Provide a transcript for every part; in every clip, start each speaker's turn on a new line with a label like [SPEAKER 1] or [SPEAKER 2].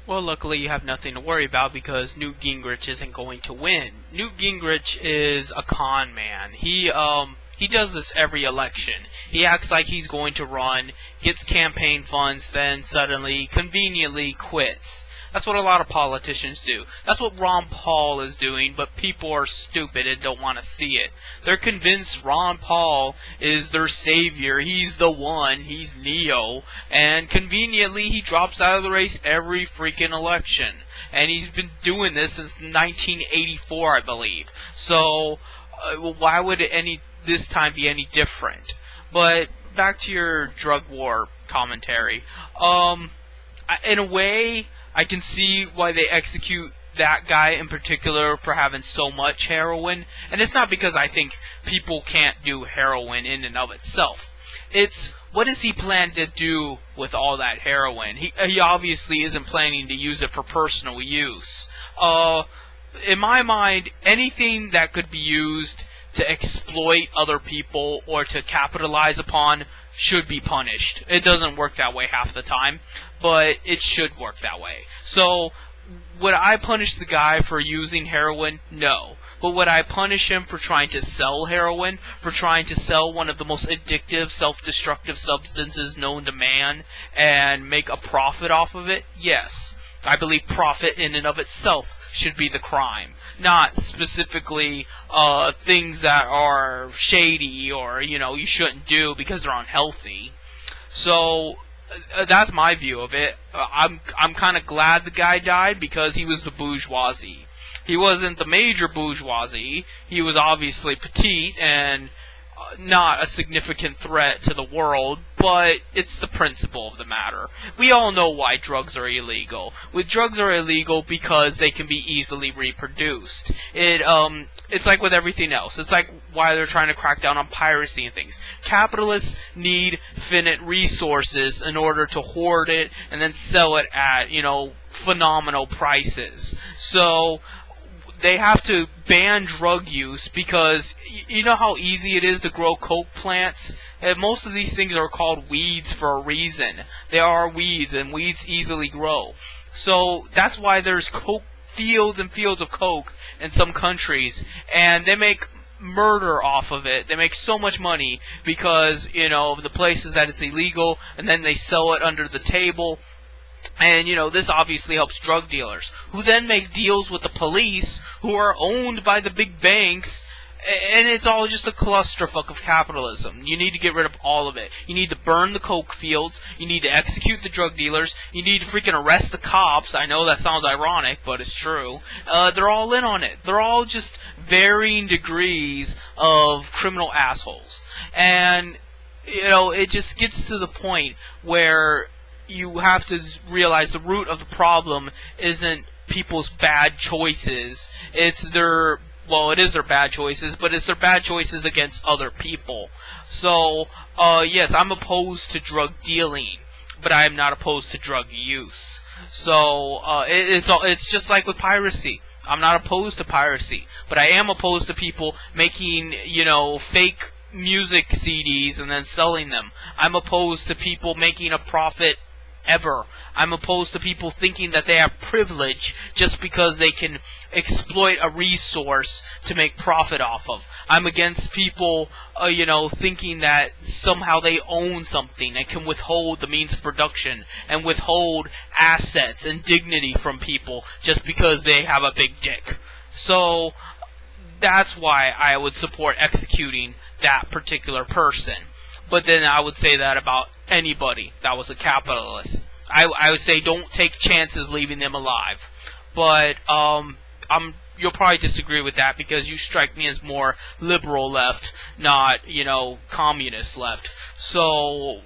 [SPEAKER 1] Well, luckily you have nothing to worry about because Newt Gingrich isn't going to win. Newt Gingrich is a con man. He does this every election. He acts like he's going to run, gets campaign funds, then suddenly, conveniently quits. That's what a lot of politicians do. That's what Ron Paul is doing, but people are stupid and don't want to see it. They're convinced Ron Paul is their savior. He's the one. He's Neo. And conveniently, he drops out of the race every freaking election. And he's been doing this since 1984, I believe. So, why would this time be any different? But back to your drug war commentary. In a way, I can see why they execute that guy in particular for having so much heroin. And it's not because I think people can't do heroin in and of itself. It's, what does he plan to do with all that heroin? He obviously isn't planning to use it for personal use. In my mind, anything that could be used to exploit other people or to capitalize upon should be punished. It doesn't work that way half the time, but it should work that way. So, would I punish the guy for using heroin? No. But would I punish him for trying to sell heroin? For trying to sell one of the most addictive, self-destructive substances known to man and make a profit off of it? Yes. I believe profit in and of itself should be the crime. Not specifically things that are shady or, you shouldn't do because they're unhealthy. So, that's my view of it. I'm kind of glad the guy died because he was the bourgeoisie. He wasn't the major bourgeoisie. He was obviously petite and not a significant threat to the world, but it's the principle of the matter. We all know why drugs are illegal. Drugs are illegal because they can be easily reproduced. It's like with everything else. It's like why they're trying to crack down on piracy and things. Capitalists need finite resources in order to hoard it and then sell it at, phenomenal prices. So they have to ban drug use because you know how easy it is to grow coke plants? And most of these things are called weeds for a reason. They are weeds, and weeds easily grow. So that's why there's coke fields and fields of coke in some countries, and they make murder off of it. They make so much money because, the places that it's illegal, and then they sell it under the table. And, this obviously helps drug dealers, who then make deals with the police, who are owned by the big banks, and it's all just a clusterfuck of capitalism. You need to get rid of all of it. You need to burn the coke fields, you need to execute the drug dealers, you need to freaking arrest the cops. I know that sounds ironic, but it's true. They're all in on it. They're all just varying degrees of criminal assholes. And, it just gets to the point where you have to realize the root of the problem isn't people's bad choices. It is their bad choices, but it's their bad choices against other people. So, yes, I'm opposed to drug dealing, but I am not opposed to drug use. So, it's just like with piracy. I'm not opposed to piracy, but I am opposed to people making, fake music CDs and then selling them. I'm opposed to people making a profit ever. I'm opposed to people thinking that they have privilege just because they can exploit a resource to make profit off of. I'm against people, thinking that somehow they own something and can withhold the means of production and withhold assets and dignity from people just because they have a big dick. So, that's why I would support executing that particular person. But then I would say that about anybody that was a capitalist. I would say don't take chances leaving them alive. But you'll probably disagree with that because you strike me as more liberal left, not, communist left. So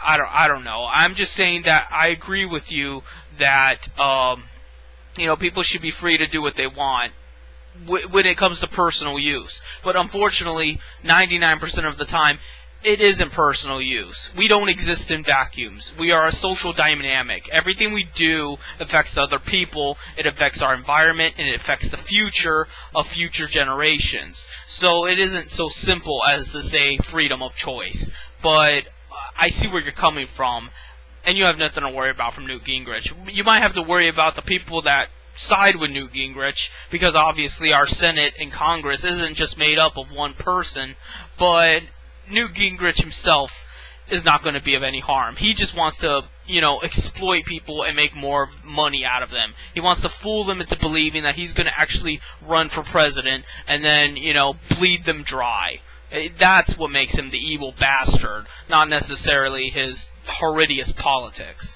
[SPEAKER 1] I don't know. I'm just saying that I agree with you that people should be free to do what they want when it comes to personal use. But unfortunately, 99% of the time, it isn't personal use. We don't exist in vacuums. We are a social dynamic. Everything we do affects other people, it affects our environment, and it affects the future of future generations. So it isn't so simple as to say freedom of choice. But I see where you're coming from. and you have nothing to worry about from Newt Gingrich. You might have to worry about the people that side with Newt Gingrich, because obviously our Senate and Congress isn't just made up of one person, but Newt Gingrich himself is not going to be of any harm. He just wants to, exploit people and make more money out of them. He wants to fool them into believing that he's going to actually run for president and then, bleed them dry. That's what makes him the evil bastard, not necessarily his horrendous politics.